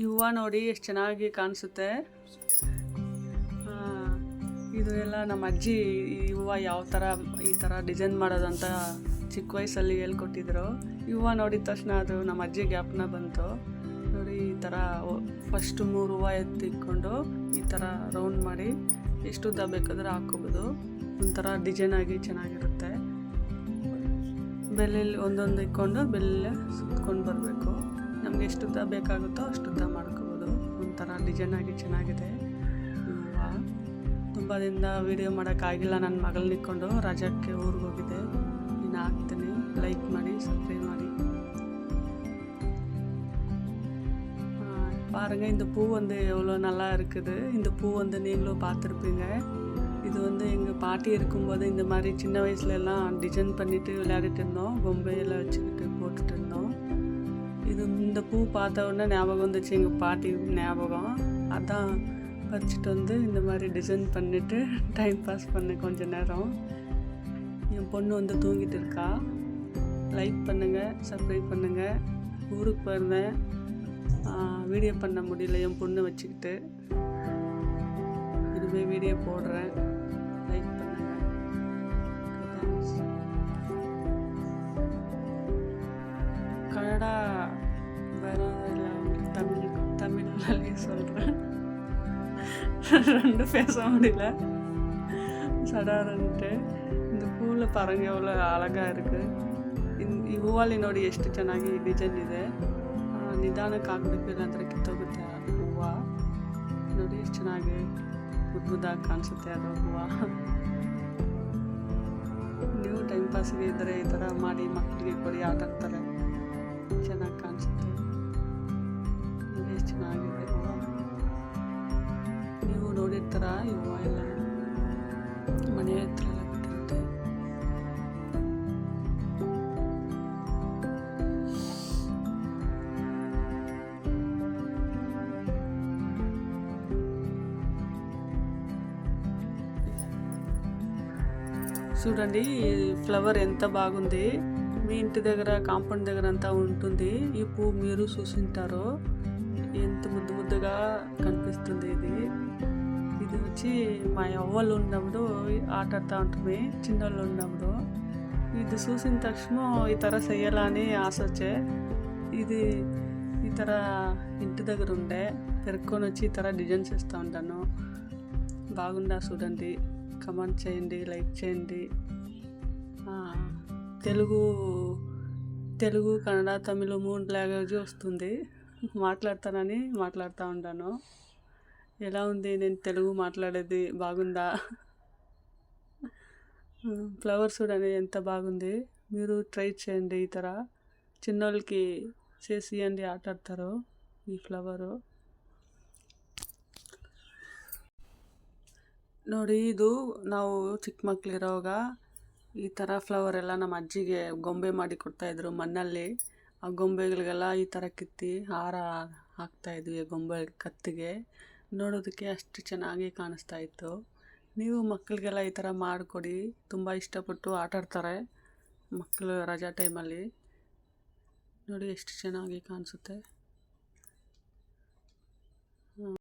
ಈ ಹೂವು ನೋಡಿ ಎಷ್ಟು ಚೆನ್ನಾಗಿ ಕಾಣಿಸುತ್ತೆ. ಇದು ಎಲ್ಲ ನಮ್ಮ ಅಜ್ಜಿ ಈ ಹೂವು ಯಾವ ಥರ ಈ ಥರ ಡಿಸೈನ್ ಮಾಡೋದಂತ ಚಿಕ್ಕ ವಯಸ್ಸಲ್ಲಿ ಹೇಳ್ಕೊಟ್ಟಿದ್ರು. ಈ ಹೂವು ನೋಡಿದ ತಕ್ಷಣ ಅದು ನಮ್ಮ ಅಜ್ಜಿ ಜ್ಞಾಪನ ಬಂತು. ನೋಡಿ ಈ ಥರ ಫಸ್ಟ್ 3 ಹೂವು ಎತ್ತಿಟ್ಕೊಂಡು ಈ ಥರ ರೌಂಡ್ ಮಾಡಿ ಎಷ್ಟು ಉದ್ದ ಬೇಕಾದ್ರೆ ಹಾಕ್ಕೋಬೋದು. ಒಂಥರ ಡಿಸೈನ್ ಆಗಿ ಚೆನ್ನಾಗಿರುತ್ತೆ. ಬೆಲ್ಲೆಲ್ಲಿ ಒಂದೊಂದು ಇಟ್ಕೊಂಡು ಬೆಲ್ಲೆ ಸುತ್ಕೊಂಡು ಬರಬೇಕು. ನಮಗೆ ಎಷ್ಟು ಉದ್ದ ಬೇಕಾಗುತ್ತೋ ಅಷ್ಟು ಉದ್ದ ಮಾಡ್ಕೋಬೋದು. ಒಂಥರ ಡಿಸೈನ್ ಆಗಿ ಚೆನ್ನಾಗಿದೆ ಹೂವು. ತುಂಬ ದಿನದ ವೀಡಿಯೋ ಮಾಡೋಕ್ಕಾಗಿಲ್ಲ. ನನ್ನ ಮಗಳನ್ನ ಇಟ್ಕೊಂಡು ರಜಕ್ಕೆ ಊರಿಗೆ ಹೋಗಿದೆ. ಇನ್ನು ಹಾಕ್ತೀನಿ. லைக் ಮಾಡಿ, சப்ஸ்கிரைப் ಮಾಡಿ. பாருங்க, இந்த பூ வந்து எவ்வளோ நல்லா இருக்குது. இந்த பூ வந்து நீங்களும் பார்த்துருப்பீங்க. இது வந்து எங்கள் பாட்டி இருக்கும்போது இந்த மாதிரி சின்ன வயசுலலாம் டிசைன் பண்ணிவிட்டு விளையாடிட்டு இருந்தோம். பொம்மையெல்லாம் வச்சுக்கிட்டு போட்டுட்டு இருந்தோம். இந்த பூ பார்த்த உடனே ஞாபகம் வந்துச்சு எங்கள் பாட்டி ஞாபகம். அதான் பறிச்சிட்டு வந்து இந்த மாதிரி டிசைன் பண்ணிவிட்டு டைம் பாஸ் பண்ணேன் கொஞ்ச நேரம். என் பொண்ணு வந்து தூங்கிட்டு இருக்கா. லைக் பண்ணுங்கள், சப்ஸ்கிரைப் பண்ணுங்கள். ஊருக்கு போயிருந்தேன், வீடியோ பண்ண முடியல என் பொண்ணு வச்சுக்கிட்டு. இனிமேல் வீடியோ போடுறேன். லைக் பண்ணுங்கள். கன்னடா வேறு தமிழ்லேயே சொல்கிறேன். 2 பேச முடியல ಸಡಾರಂತೆ. இந்த பூவில் பாருங்க எவ்வளோ அழகாக இருக்குது. ಈ ಹೂವಲ್ಲಿ ನೋಡಿ ಎಷ್ಟು ಚೆನ್ನಾಗಿ ಡಿಸೈನ್ ಇದೆ. ನಿಧಾನಕ್ಕೆ ಹಾಕಬೇಕು, ಇಲ್ಲಾಂದರೆ ಕಿತ್ತೋಗುತ್ತೆ ಹೂವು. ನೋಡಿ ಎಷ್ಟು ಚೆನ್ನಾಗಿ ಉದ್ದದಾಗಿ ಕಾಣಿಸುತ್ತೆ ಅದು ಹೂವು. ನೀವು ಟೈಮ್ ಪಾಸ್ಗೆ ಇದ್ದರೆ ಈ ಥರ ಮಾಡಿ ಮಕ್ಕಳಿಗೆ ಕೊಡಿ, ಆಟ ಆಡ್ತಾರೆ. ಚೆನ್ನಾಗಿ ಕಾಣಿಸುತ್ತೆ. ನೋಡಿ ಎಷ್ಟು ಚೆನ್ನಾಗಿದೆ ಹೂವು. ನೀವು ನೋಡಿರ್ತಾರ ಈ ಹೂವು ಎಲ್ಲ ಮನೆ ಹತ್ರ ಎಲ್ಲ ಬಿಟ್ಟಿರುತ್ತೆ. చూడండి ఫ్లవర్ ఎంత బాగుంది. మీ ఇంటి దగ్గర కాంపౌండ్ దగ్గర అంతా ఉంటుంది. ఈ పువ్వు మీరు చూసింటారు. ఎంత ముద్దు ముద్దుగా కనిపిస్తుంది ఇది. ఇది వచ్చి మా అవ్వలు ఉన్నప్పుడు ఆట ఆడుతూ ఉంటుంది, చిన్నోళ్ళు ఉన్నప్పుడు. ఇది చూసిన తక్షణ ఈ ಥರ చెయ్యాలని ఆశ వచ్చే. ఇది ఈ ಥರ ఇంటి దగ్గర ఉండే పెరుక్కొని వచ్చి ఈ ಥర డిజైన్స్ చేస్తూ ఉంటాను. బాగుందా చూడండి. కమెంట్ చేయండి, లైక్ చేయండి. తెలుగు కన్నడ తమిళ 3 లాంగ్వేజ్ వస్తుంది. మాట్లాడుతూ ఉంటాను. ఎలా ఉంది నేను తెలుగు మాట్లాడేది? బాగుందా? ఫ్లవర్స్ చూడండి ఎంత బాగుంది. మీరు ట్రై చేయండి. ఈ ಥರ చిన్నోళ్ళకి చేసి ఇవ్వండి, ఆట ఆడతారు ఈ ఫ్లవరు. ನೋಡಿ, ಇದು ನಾವು ಚಿಕ್ಕ ಮಕ್ಕಳಿರೋವಾಗ ಈ ಥರ ಫ್ಲವರ್ ಎಲ್ಲ ನಮ್ಮ ಅಜ್ಜಿಗೆ ಗೊಂಬೆ ಮಾಡಿ ಕೊಡ್ತಾಯಿದ್ರು ಮಣ್ಣಲ್ಲಿ. ಆ ಗೊಂಬೆಗಳಿಗೆಲ್ಲ ಈ ಥರ ಕಿತ್ತಿ ಹಾರ ಹಾಕ್ತಾಯಿದ್ವಿ ಗೊಂಬೆ ಕತ್ತಿಗೆ. ನೋಡೋದಕ್ಕೆ ಅಷ್ಟು ಚೆನ್ನಾಗಿ ಕಾಣಿಸ್ತಾ ಇತ್ತು. ನೀವು ಮಕ್ಕಳಿಗೆಲ್ಲ ಈ ಥರ ಮಾಡಿಕೊಡಿ. ತುಂಬ ಇಷ್ಟಪಟ್ಟು ಆಟ ಆಡ್ತಾರೆ ಮಕ್ಕಳು ರಜಾ ಟೈಮಲ್ಲಿ. ನೋಡಿ ಎಷ್ಟು ಚೆನ್ನಾಗಿ ಕಾಣಿಸುತ್ತೆ.